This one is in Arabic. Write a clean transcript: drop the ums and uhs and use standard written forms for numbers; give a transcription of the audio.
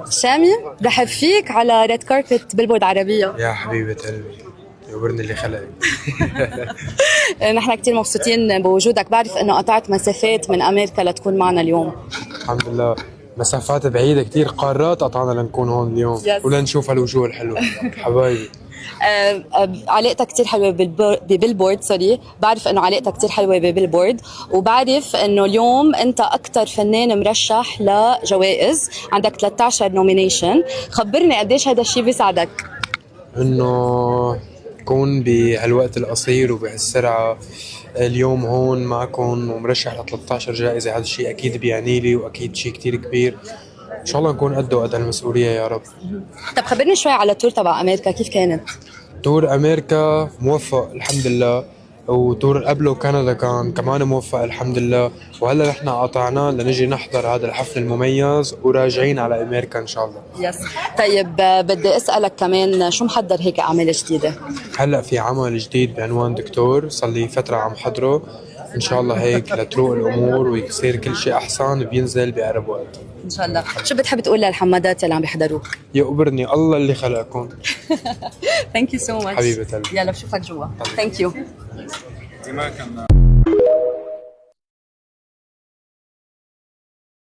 سامي رحب فيك على ريد كاربت بيلبورد عربية. يا حبيبة قلبي، يورني اللي خلقك. نحن كتير مبسوطين بوجودك. بعرف انه قطعت مسافات من امريكا لتكون معنا اليوم. الحمد لله، مسافات بعيدة كتير، قارات قطعنا لنكون هون اليوم ولنشوف هالوجوه الحلوة. حبايبي، علاقتك كتير حلوة ببيلبورد. بعرف انه علاقتك كتير حلوة ببيلبورد، وبعرف انه اليوم انت اكتر فنان مرشح لجوائز، عندك 13 نومينيشن. خبرني قديش هذا الشيء بيساعدك؟ انه كون بهالوقت القصير وبهالسرعة اليوم هون معكم ومرشح ل 13 جائزة، هذا الشيء اكيد بيعني لي واكيد شيء كتير كبير. ان شاء الله نكون قد وقت المسؤولية يا رب. طب خبرني شوي على التور تبع امريكا، كيف كانت؟ تور امريكا موفق الحمد لله، وتور قبله كندا كان كمان موفق الحمد لله، وهلا نحن قطعناه لنجي نحضر هذا الحفل المميز وراجعين على امريكا ان شاء الله. يس. طيب بدي اسالك كمان، شو محضر هيك اعمال جديده؟ هلا في عمل جديد بعنوان دكتور، صار لي فتره عم حضره، ان شاء الله هيك لتروق الامور ويصير كل شيء احسن بينزل بأقرب وقت ان شاء الله. شو بتحب تقول للحمادات اللي عم بيحضروك؟ يقبرني الله اللي خلقكم. ثانك يو سو ماتش حبيبة قلبي، يلا بشوفك جوا. ثانك يو.